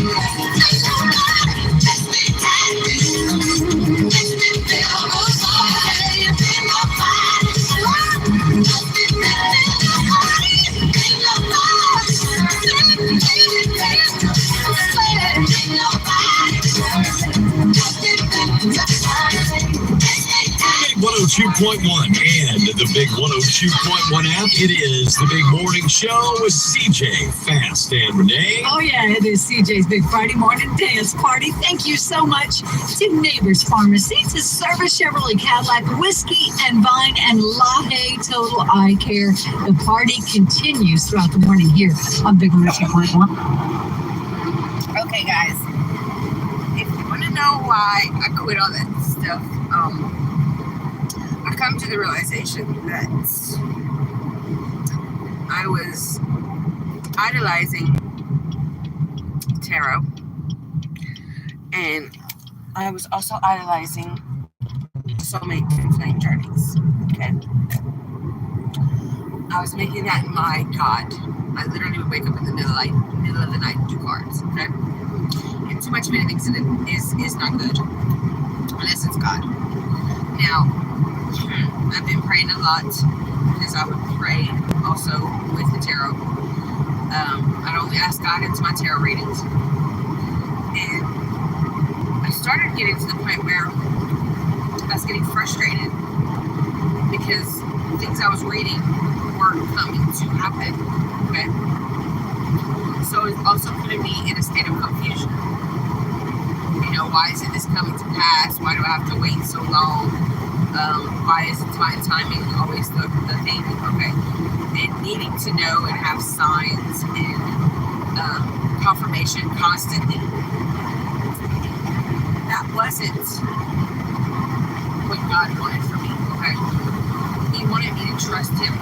Big 102.1 and the Big 102.1 app. It is the Big Morning Show with CJ, Fast, and Renee. Oh, yeah, it is CJ's Big Friday Morning Dance Party. Thank you so much to Neighbors Pharmacy, to Service Chevrolet Cadillac, Whiskey and Vine, and LaHaye Total Eye Care. The party continues throughout the morning here on Big 102.1. Okay, guys. If you want to know why I quit all that stuff, I come to the realization that I was idolizing tarot, and I was also idolizing soulmate and flame journeys. Okay, I was making that my god. I literally would wake up in the middle of the night and do cards. Okay, and too much of anything is not good unless it's God. Now, I've been praying a lot because I would pray also with the tarot. I'd only ask God into my tarot readings. And I started getting to the point where I was getting frustrated because things I was reading weren't coming to happen. Okay? So it also putting me in a state of confusion. You know, why isn't this coming to pass? Why do I have to wait so long? Why is divine timing always the thing? Okay. And needing to know and have signs and confirmation constantly. That wasn't what God wanted for me. Okay. He wanted me to trust Him,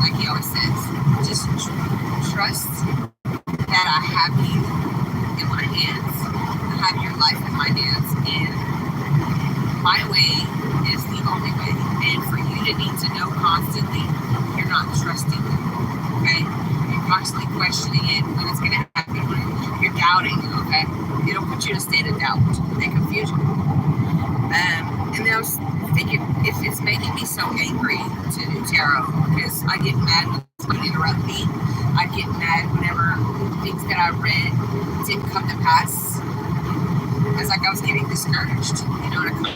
like He always says. Just trust that I have you in my hands. I have your life in my hands, and my way is the only way. And for you to need to know constantly, you're not trusting it. Okay? You're constantly questioning it, when it's going to happen, when you're doubting. Okay? It'll put you in a state of doubt and confusion. And then I was thinking, if it's making me so angry to do tarot, because I get mad when someone interrupts me, I get mad whenever things that I read didn't come to pass. It's like I was getting discouraged, you know, and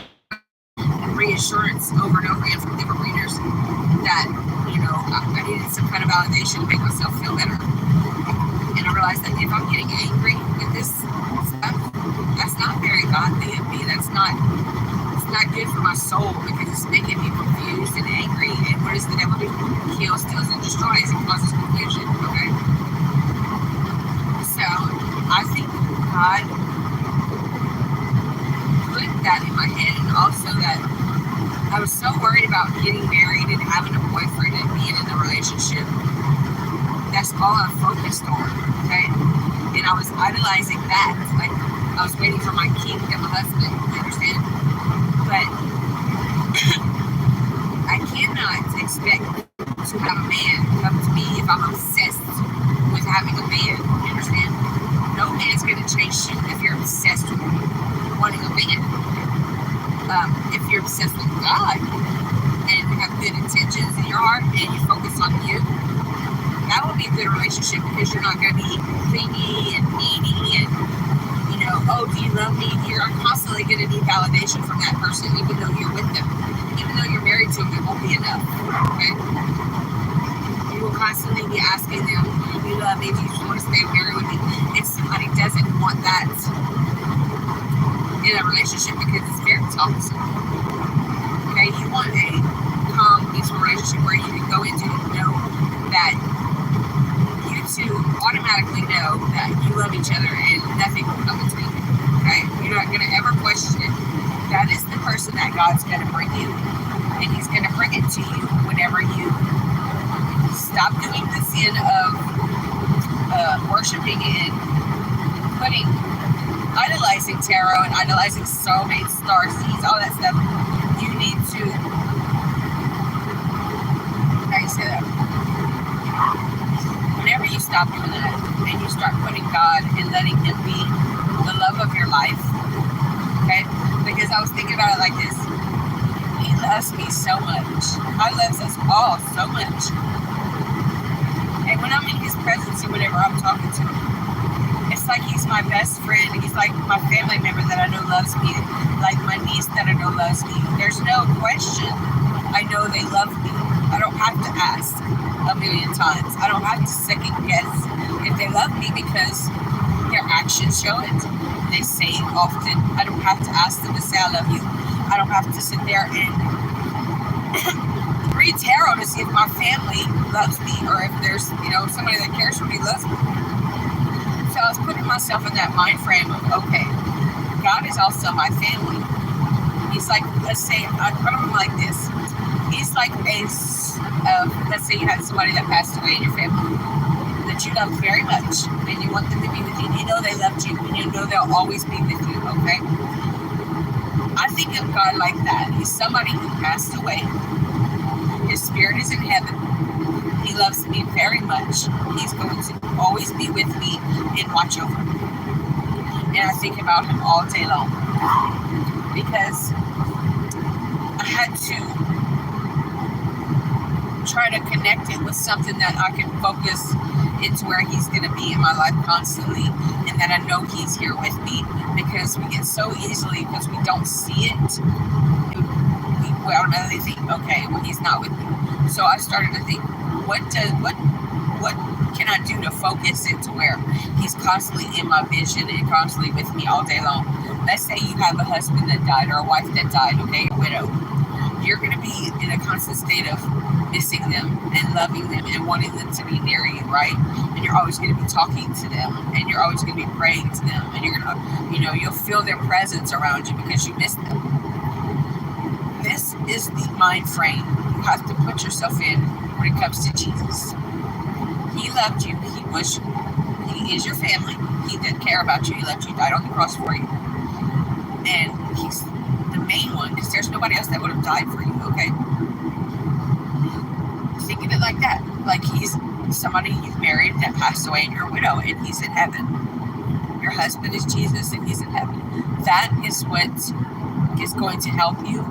reassurance over and over again from different readers that, you know, I needed some kind of validation to make myself feel better. And I realized that if I'm getting angry with this stuff, that's not very godly of me. It's not good for my soul, because it's making me confused and angry. And what does the devil do? Kills, steals, and destroys, and causes confusion. Okay? So I think God put that in my head, and also that I was so worried about getting married and having a boyfriend and being in a relationship. That's all I focused on, okay? And I was idolizing that. Like, I was waiting for my king and my husband, you understand? But I cannot expect to have a man come to me if I'm obsessed with having a man, you understand? No man's going to chase you if you're obsessed with wanting a man. If you're obsessed with God and have good intentions in your heart and you focus on you, that will be a good relationship, because you're not going to be clingy and needy and, you know, oh, do you love me? You're constantly going to need validation from that person, even though you're with them. Even though you're married to them, it won't be enough. Okay? You will constantly be asking them, do you love me? Do you want to stay married with me? If somebody doesn't want that in a relationship, because it's very toxic. Okay, you want a calm, peaceful relationship where you can go into and know that you two automatically know that you love each other and nothing will come between you. Okay, you're not going to ever question it. That is the person that God's going to bring you, and He's going to bring it to you whenever you stop doing the sin of worshiping and idolizing tarot and idolizing soulmates, star seeds, all that stuff. You need to, how do you say that? Whenever you stop doing that and you start putting God and letting Him be my best friend. He's like my family member that I know loves me, like my niece that I know loves me. There's no question. I know they love me. I don't have to ask a million times. I don't have to second guess if they love me because their actions show it. They say it often. I don't have to ask them to say I love you. I don't have to sit there and read tarot to see if my family loves me or if there's, somebody that cares for me loves me. So I was putting myself in that mind frame of, okay, God is also my family. He's like, let's say, I put him like this. He's like let's say you had somebody that passed away in your family that you love very much and you want them to be with you. You know they loved you and you know they'll always be with you, okay? I think of God like that. He's somebody who passed away. His spirit is in heaven. He loves me very much. He's going to always be with me and watch over me. And I think about him all day long because I had to try to connect it with something that I can focus into where he's going to be in my life constantly and that I know he's here with me because we get so easily, because we don't see it, we automatically think, okay, well, he's not with me. So I started to think, what can I do to focus it to where he's constantly in my vision and constantly with me all day long? Let's say you have a husband that died or a wife that died, okay, a widow. You're going to be in a constant state of missing them and loving them and wanting them to be near you, right? And you're always going to be talking to them and you're always going to be praying to them and you're going to, you'll feel their presence around you because you miss them. This is the mind frame you have to put yourself in when it comes to Jesus. He loved you. He is your family. He did care about you. He loved you. He died on the cross for you. And he's the main one because there's nobody else that would have died for you, okay? Think of it like that. Like he's somebody you've married that passed away and you're a widow and he's in heaven. Your husband is Jesus and he's in heaven. That is what is going to help you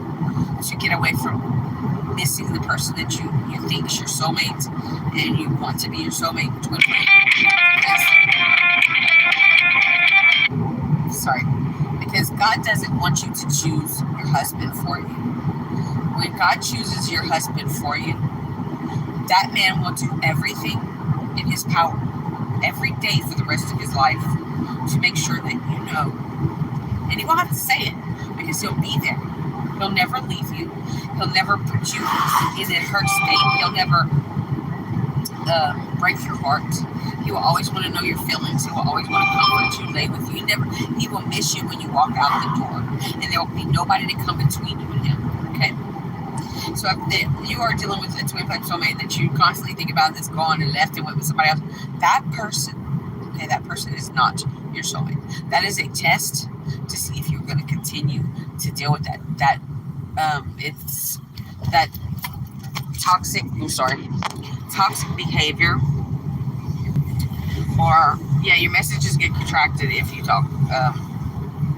to get away from missing the person that you think is your soulmate and you want to be your soulmate, twin flame. Sorry. Because God doesn't want you to choose your husband for you. When God chooses your husband for you, that man will do everything in his power every day for the rest of his life to make sure that you know. And he won't have to say it because he'll be there. He'll never leave you. He'll never put you in a hurt state. He'll never break your heart. He will always want to know your feelings. He will always want to comfort you, lay with you. He will miss you when you walk out the door. And there will be nobody to come between you and him. Okay? So if you are dealing with a twin flame soulmate that you constantly think about that's gone and left and went with somebody else, that person is not your soulmate. That is a test to see if you're going to continue to deal with that. It's that toxic behavior, or your messages get contracted if you talk.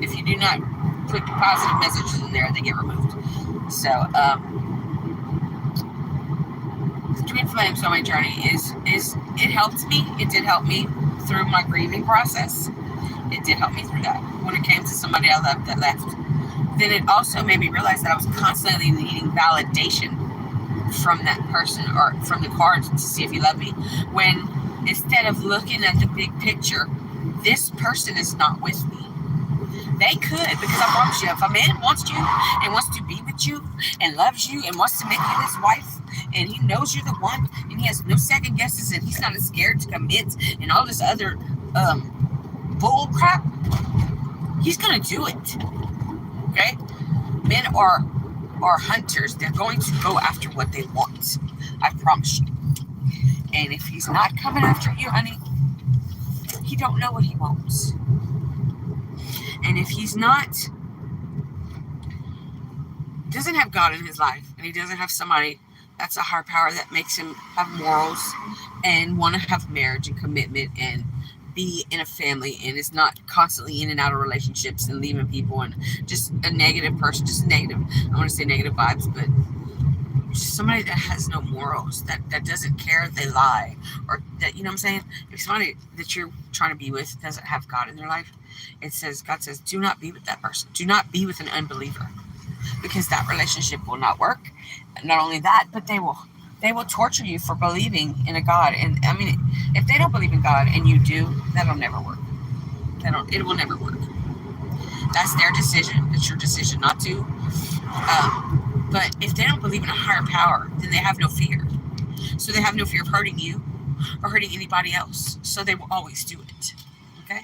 If you do not put positive messages in there, they get removed. So the twin flame soulmate journey is it helped me. It did help me through my grieving process. It did help me through that when it came to somebody I loved that left. Then it also made me realize that I was constantly needing validation from that person or from the cards to see if he loved me. When instead of looking at the big picture, this person is not with me. They could, because I promise you, if a man wants you and wants to be with you and loves you and wants to make you his wife and he knows you're the one and he has no second guesses and he's not as scared to commit and all this other bull crap, he's gonna do it. Okay? Men are hunters. They're going to go after what they want. I promise you. And if he's not coming after you, honey, he don't know what he wants. And if he's doesn't have God in his life, and he doesn't have somebody that's a higher power that makes him have morals and want to have marriage and commitment and be in a family and is not constantly in and out of relationships and leaving people and just a negative person, just negative. I want to say negative vibes, but somebody that has no morals, that doesn't care if they lie, or that, you know what I'm saying? If somebody that you're trying to be with doesn't have God in their life, God says, do not be with that person. Do not be with an unbeliever, because that relationship will not work. Not only that, but they will torture you for believing in a God. And I mean, if they don't believe in God and you do, that'll never work. It will never work. That's their decision. It's your decision not to. But if they don't believe in a higher power, then they have no fear. So they have no fear of hurting you or hurting anybody else. So they will always do it. Okay?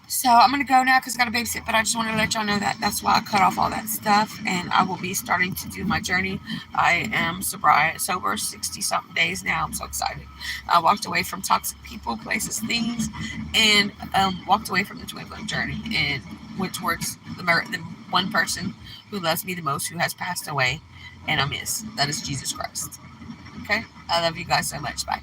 So I'm going to go now because I got to babysit. But I just wanted to let y'all know that that's why I cut off all that stuff. And I will be starting to do my journey. I am sober 60-something days now. I'm so excited. I walked away from toxic people, places, things. And walked away from the twin flame journey. And went towards the one person who loves me the most, who has passed away, and I miss. That is Jesus Christ. Okay? I love you guys so much. Bye.